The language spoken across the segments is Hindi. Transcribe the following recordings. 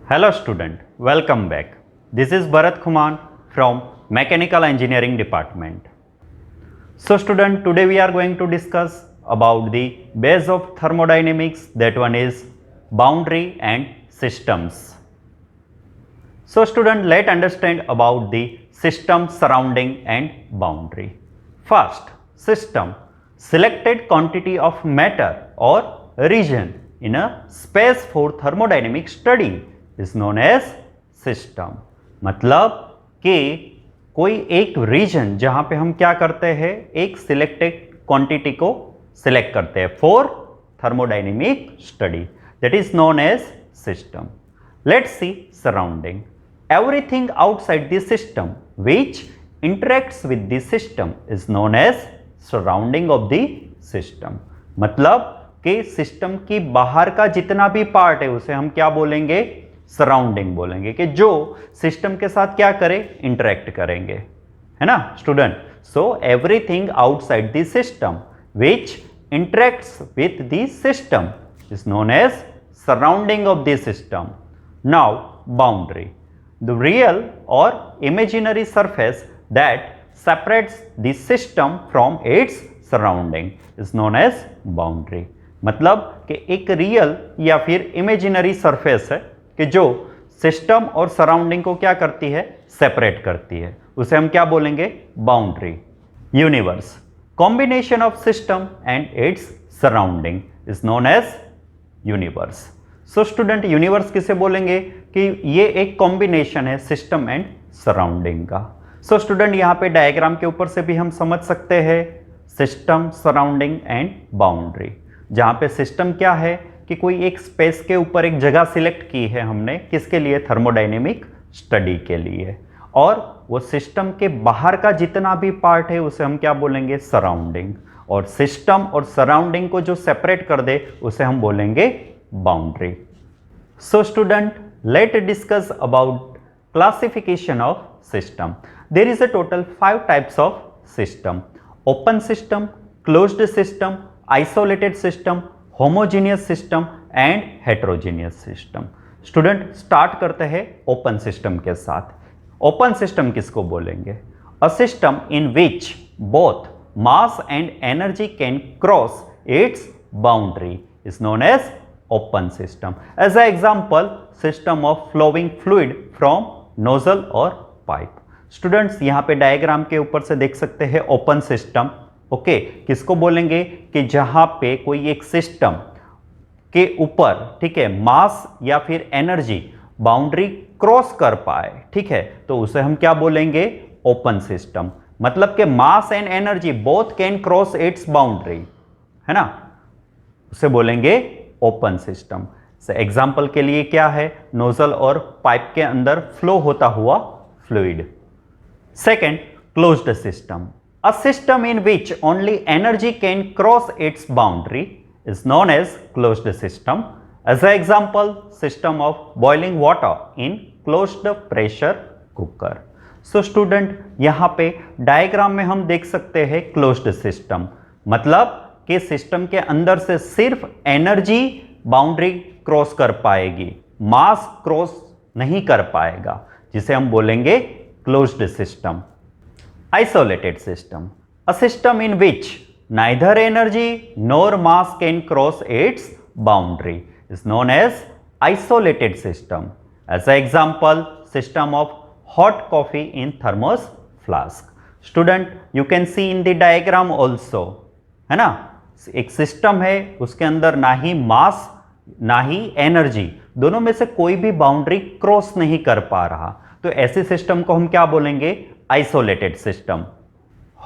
Hello student, welcome back. This is Bharat Khuman from Mechanical Engineering Department. So student, today we are going to discuss about the base of thermodynamics, that one is boundary and systems. So student, let's understand about the system, surrounding and boundary. First, system, selected quantity of matter or region in a space for thermodynamic study is known as system. मतलब कि कोई एक रीजन जहां पे हम क्या करते हैं, एक सिलेक्टेड क्वांटिटी को सिलेक्ट करते हैं for thermodynamic study, that is known as system. Let's see surrounding. Everything outside the system which interacts with the system is known as surrounding of the system. मतलब कि सिस्टम की बाहर का जितना भी पार्ट है उसे हम क्या बोलेंगे, सराउंडिंग बोलेंगे, कि जो सिस्टम के साथ क्या करें, इंटरेक्ट करेंगे, है ना student. So everything outside the system which interacts with the system is known as surrounding of the system. Now boundary, the real or imaginary surface that separates the system from its surrounding is known as boundary. मतलब कि एक रियल या फिर इमेजिनरी सरफेस है कि जो सिस्टम और सराउंडिंग को क्या करती है, सेपरेट करती है, उसे हम क्या बोलेंगे, boundary. Universe, combination of system and its surrounding is known as universe. So student, universe किसे बोलेंगे कि ये एक कॉम्बिनेशन है सिस्टम एंड सराउंडिंग का. सो स्टूडेंट, यहाँ पे डायग्राम के ऊपर से भी हम समझ सकते हैं सिस्टम, सराउंडिंग एंड बाउंड्री. जहाँ पे सिस्टम क्या है कि कोई एक स्पेस के ऊपर एक जगह सिलेक्ट की है हमने, किसके लिए, थर्मोडायनेमिक स्टडी के लिए, और वो सिस्टम के बाहर का जितना भी पार्ट है उसे हम क्या बोलेंगे, सराउंडिंग. और सिस्टम और सराउंडिंग को जो सेपरेट कर दे उसे हम बोलेंगे boundary. So student, let discuss about classification of system. There is a total 5 types of system: open system, closed system, isolated system, homogeneous system and heterogeneous system. Student, start करते हैं open system के साथ. open system किसको बोलेंगे? A system in which both mass and energy can cross its boundary is known as open system. As an example, system of flowing fluid from nozzle और पाइप. स्टूडेंट्स, यहाँ पे डायग्राम के ऊपर से देख सकते हैं ओपन सिस्टम. ओके, किसको बोलेंगे कि जहाँ पे कोई एक सिस्टम के ऊपर, ठीक है, मास या फिर एनर्जी बाउंड्री क्रॉस कर पाए, ठीक है, तो उसे हम क्या बोलेंगे, ओपन सिस्टम. मतलब कि mass and energy both can cross its boundary, है ना, उसे बोलेंगे ओपन सिस्टम. एग्जाम्पल के लिए क्या है, नोजल और पाइप के अंदर फ्लो होता हुआ fluid. Second, closed system. A system in which only energy can cross its boundary is known as closed system. As a example, system of boiling water in closed pressure cooker. So student, यहां पे डायग्राम में हम देख सकते हैं क्लोज्ड सिस्टम, मतलब कि सिस्टम के अंदर से सिर्फ एनर्जी बाउंड्री क्रॉस कर पाएगी, मास क्रॉस नहीं कर पाएगा, जिसे हम बोलेंगे closed system. Isolated system. A system in which neither energy nor mass can cross its boundary is known as isolated system. As a example, system of hot coffee in thermos flask. Student, you can see in the diagram also, है ना, एक सिस्टम है, उसके अंदर ना ही मास ना ही एनर्जी, दोनों में से कोई भी बाउंड्री क्रॉस नहीं कर पा रहा, तो ऐसे सिस्टम को हम क्या बोलेंगे, isolated system.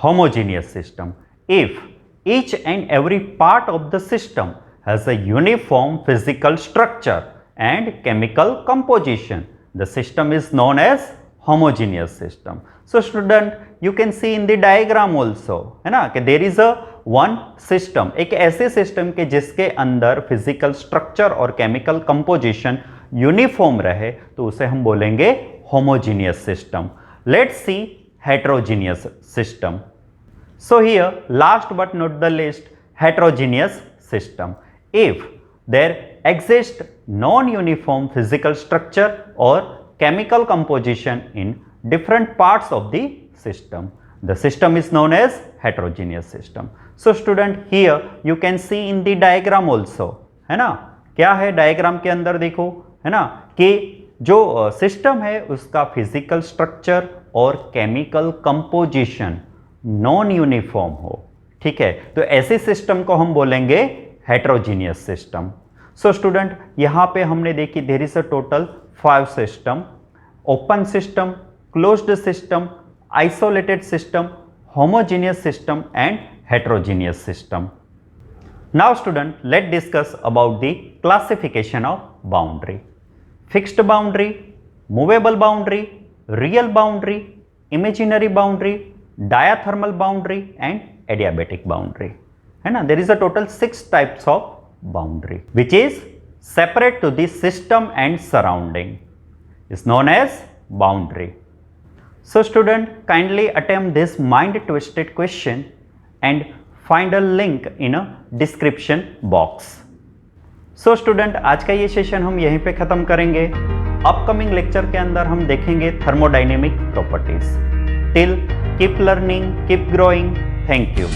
Homogeneous system. If each and every part of the system has a uniform physical structure and chemical composition, the system is known as homogeneous system. So student, you can see in the diagram also, है ना, कि there is a one system, एक ऐसे सिस्टम के जिसके अंदर फिजिकल स्ट्रक्चर और केमिकल कंपोजिशन यूनिफॉर्म रहे, तो उसे हम बोलेंगे homogeneous system. Let's see heterogeneous system. So here, last but not the least, heterogeneous system. If their exist non-uniform physical structure or chemical composition in different parts of the system. The system is known as heterogeneous system. So student, here you can see in the diagram also, है ना, क्या है डायग्राम के अंदर देखो, है ना, कि जो सिस्टम है उसका फिजिकल स्ट्रक्चर और केमिकल कंपोजिशन नॉन यूनिफॉर्म हो, ठीक है, तो ऐसे सिस्टम को हम बोलेंगे हेटेरोजीनियस सिस्टम. सो स्टूडेंट, यहाँ पे हमने देखी there is a total 5 system: open system, closed system, isolated system, homogeneous system and heterogeneous system. Now student, let's discuss about the classification of boundary. Fixed boundary, movable boundary, real boundary, imaginary boundary, diathermal boundary and adiabatic boundary. है ना, there is a total 6 types of boundary which is separate to the system and surrounding is known as boundary. So student, kindly attempt this mind twisted question and find a link in a description box. So student, आज का ये सेशन हम यहीं पे ख़त्म करेंगे. अपकमिंग लेक्चर के अंदर हम देखेंगे thermodynamic properties. Till keep learning, keep growing. Thank you.